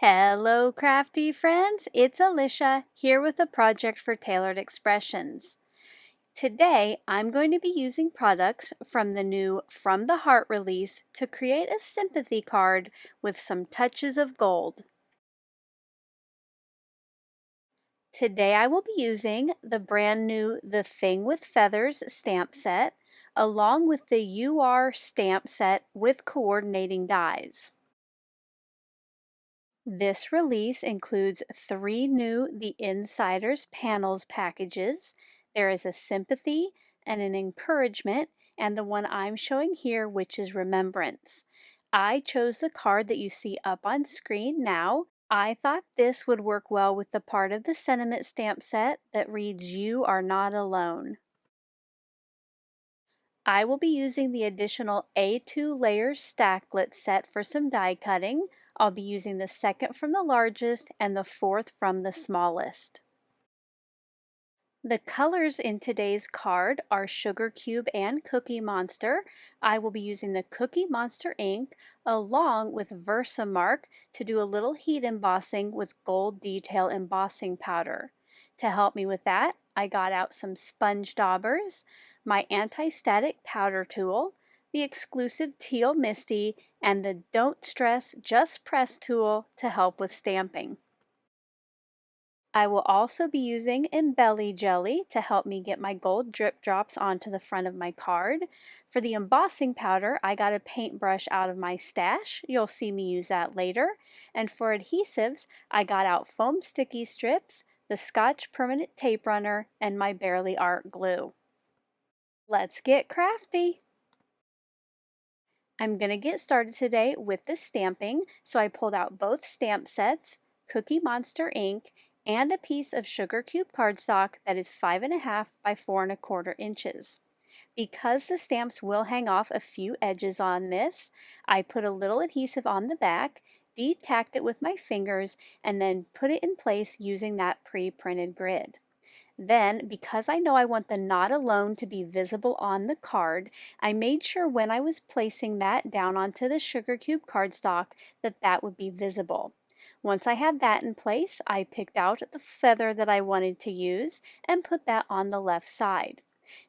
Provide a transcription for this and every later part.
Hello, crafty friends. It's Alicia here with a project for Tailored Expressions. Today, I'm going to be using products from the new From the Heart release to create a sympathy card with some touches of gold. Today, I will be using the brand new The Thing with Feathers stamp set, along with the UR stamp set with coordinating dies. This release includes 3 new The Insiders Panels packages. There is a sympathy and an encouragement, and the one I'm showing here, which is Remembrance. I chose the card that you see up on screen now. I thought this would work well with the part of the sentiment stamp set that reads, "You are not alone." I will be using the additional A2 layers stacklet set for some die cutting. I'll be using the second from the largest and the fourth from the smallest. The colors in today's card are Sugar Cube and Cookie Monster. I will be using the Cookie Monster ink along with Versamark to do a little heat embossing with gold detail embossing powder. To help me with that, I got out some sponge daubers, my anti-static powder tool, the exclusive Teal Misty, and the Don't Stress, Just Press tool to help with stamping. I will also be using Embelly Jelly to help me get my gold drip drops onto the front of my card. For the embossing powder, I got a paintbrush out of my stash. You'll see me use that later. And for adhesives, I got out foam sticky strips, the Scotch Permanent Tape Runner, and my Barely Art glue. Let's get crafty! I'm going to get started today with the stamping, so I pulled out both stamp sets, Cookie Monster ink, and a piece of Sugar Cube cardstock that is 5.5 by 4.25 inches. Because the stamps will hang off a few edges on this, I put a little adhesive on the back, de-tacked it with my fingers, and then put it in place using that pre-printed grid. Then, because I know I want the "Not Alone" to be visible on the card, I made sure when I was placing that down onto the Sugar Cube cardstock that would be visible. Once I had that in place, I picked out the feather that I wanted to use and put that on the left side.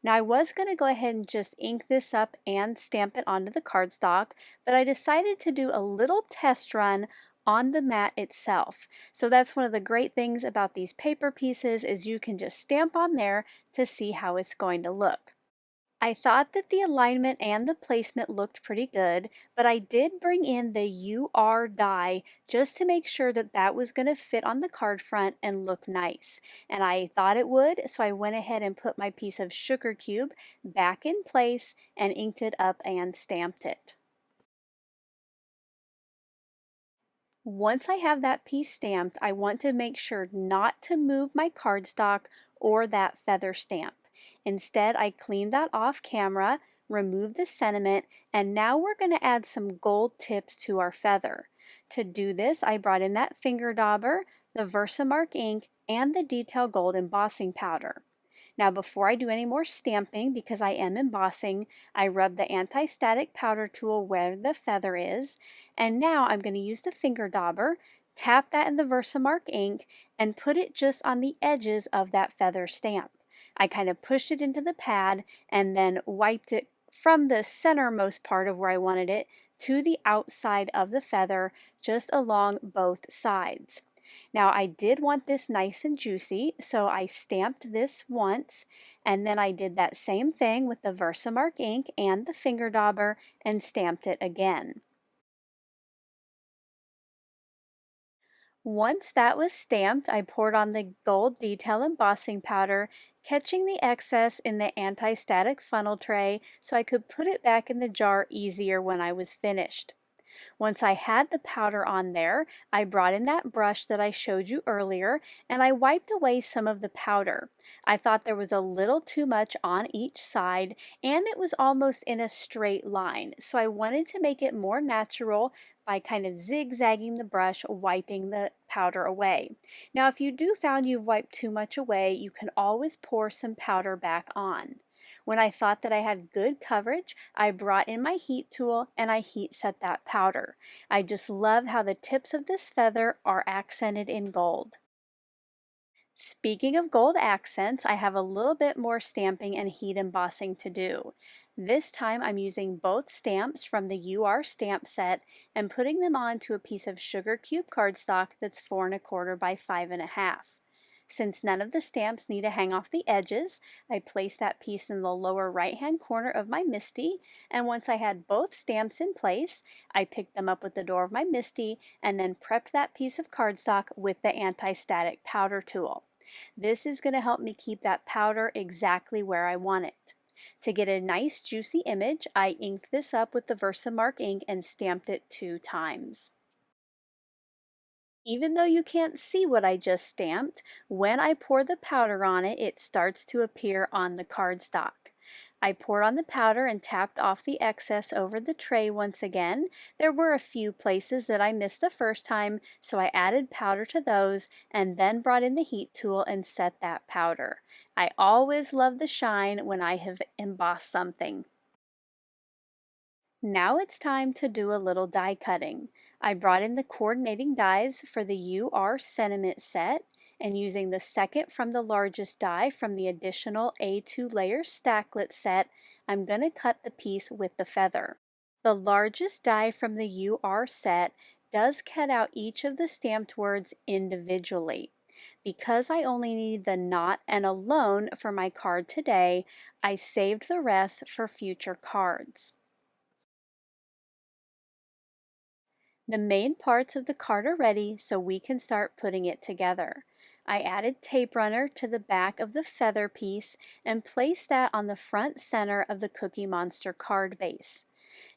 Now I was going to go ahead and just ink this up and stamp it onto the cardstock, but I decided to do a little test run on the mat itself. So that's one of the great things about these paper pieces is you can just stamp on there to see how it's going to look. I thought that the alignment and the placement looked pretty good, but I did bring in the UR die just to make sure that was going to fit on the card front and look nice. And I thought it would, so I went ahead and put my piece of Sugar Cube back in place and inked it up and stamped it. Once I have that piece stamped, I want to make sure not to move my cardstock or that feather stamp. Instead, I cleaned that off camera, removed the sentiment, and now we're going to add some gold tips to our feather. To do this, I brought in that finger dauber, the Versamark ink, and the detail gold embossing powder. Now before I do any more stamping, because I am embossing, I rub the anti-static powder tool where the feather is, and now I'm going to use the finger dauber, tap that in the Versamark ink, and put it just on the edges of that feather stamp. I kind of pushed it into the pad and then wiped it from the centermost part of where I wanted it to the outside of the feather, just along both sides. Now I did want this nice and juicy, so I stamped this once, and then I did that same thing with the Versamark ink and the finger dauber and stamped it again. Once that was stamped, I poured on the gold detail embossing powder, catching the excess in the anti-static funnel tray so I could put it back in the jar easier when I was finished. Once I had the powder on there, I brought in that brush that I showed you earlier and I wiped away some of the powder. I thought there was a little too much on each side and it was almost in a straight line, so I wanted to make it more natural by kind of zigzagging the brush, wiping the powder away. Now if you do find you've wiped too much away, you can always pour some powder back on. When I thought that I had good coverage, I brought in my heat tool and I heat set that powder. I just love how the tips of this feather are accented in gold. Speaking of gold accents, I have a little bit more stamping and heat embossing to do. This time I'm using both stamps from the UR stamp set and putting them onto a piece of sugar cube cardstock that's 4 1/4 by 5 1/2. Since none of the stamps need to hang off the edges, I placed that piece in the lower right-hand corner of my MISTI, and once I had both stamps in place, I picked them up with the door of my MISTI and then prepped that piece of cardstock with the anti-static powder tool. This is going to help me keep that powder exactly where I want it. To get a nice juicy image, I inked this up with the Versamark ink and stamped it 2 times. Even though you can't see what I just stamped, when I pour the powder on it, it starts to appear on the cardstock. I poured on the powder and tapped off the excess over the tray once again. There were a few places that I missed the first time, so I added powder to those and then brought in the heat tool and set that powder. I always love the shine when I have embossed something. Now it's time to do a little die cutting. I brought in the coordinating dies for the UR sentiment set, and using the second from the largest die from the additional A2 layer stacklet set, I'm going to cut the piece with the feather. The largest die from the UR set does cut out each of the stamped words individually. Because I only need the not and alone for my card today, I saved the rest for future cards. The main parts of the card are ready, so we can start putting it together. I added tape runner to the back of the feather piece and placed that on the front center of the Cookie Monster card base.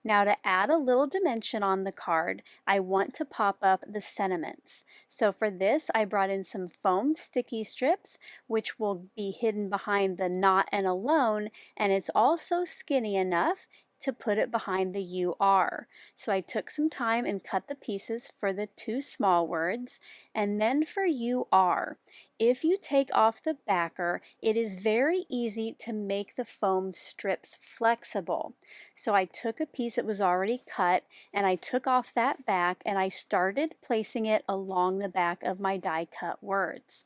Now to add a little dimension on the card, I want to pop up the sentiments. So for this, I brought in some foam sticky strips, which will be hidden behind the not and alone, and it's also skinny enough to put it behind the UR. So I took some time and cut the pieces for the 2 small words, and then for UR. If you take off the backer, it is very easy to make the foam strips flexible. So I took a piece that was already cut and I took off that back and I started placing it along the back of my die cut words.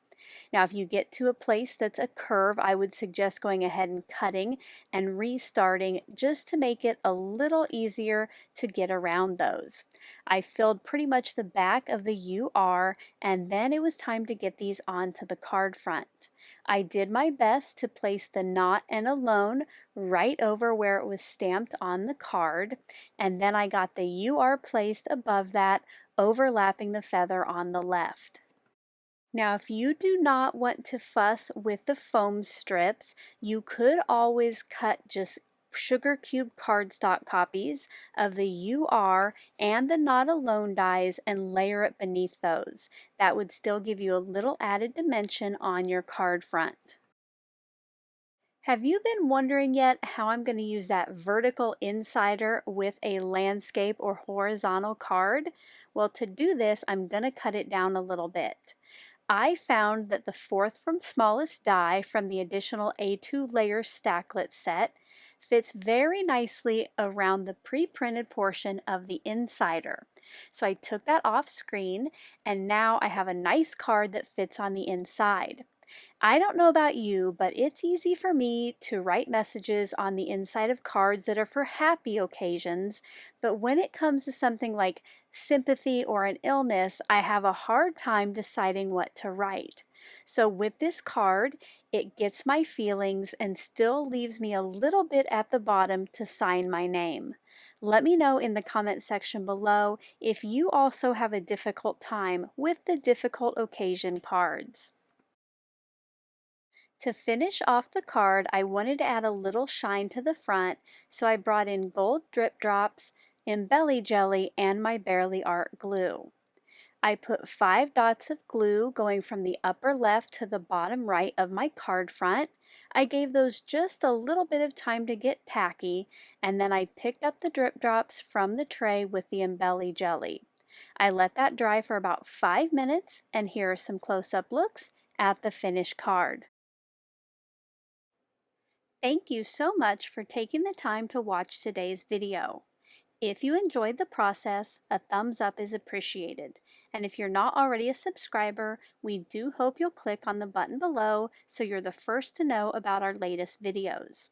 Now if you get to a place that's a curve, I would suggest going ahead and cutting and restarting just to make it a little easier to get around those. I filled pretty much the back of the UR and then it was time to get these onto the card front. I did my best to place the not and alone right over where it was stamped on the card, and then I got the UR placed above that, overlapping the feather on the left. Now, if you do not want to fuss with the foam strips, you could always cut just sugar cube cardstock copies of the UR and the Not Alone dies and layer it beneath those. That would still give you a little added dimension on your card front. Have you been wondering yet how I'm going to use that vertical insider with a landscape or horizontal card? Well, to do this, I'm going to cut it down a little bit. I found that the 4th from smallest die from the additional A2 layer stacklet set fits very nicely around the pre-printed portion of the insider. So I took that off screen and now I have a nice card that fits on the inside. I don't know about you, but it's easy for me to write messages on the inside of cards that are for happy occasions, but when it comes to something like sympathy or an illness, I have a hard time deciding what to write. So with this card, it gets my feelings and still leaves me a little bit at the bottom to sign my name. Let me know in the comment section below if you also have a difficult time with the difficult occasion cards. To finish off the card, I wanted to add a little shine to the front, so I brought in gold drip drops, embelly jelly, and my Barely Art glue. I put 5 dots of glue going from the upper left to the bottom right of my card front. I gave those just a little bit of time to get tacky, and then I picked up the drip drops from the tray with the embelly jelly. I let that dry for about 5 minutes, and here are some close-up looks at the finished card. Thank you so much for taking the time to watch today's video. If you enjoyed the process, a thumbs up is appreciated. And if you're not already a subscriber, we do hope you'll click on the button below so you're the first to know about our latest videos.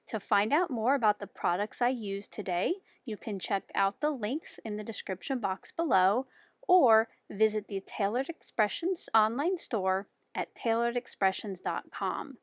To find out more about the products I used today, you can check out the links in the description box below or visit the Tailored Expressions online store at tailoredexpressions.com.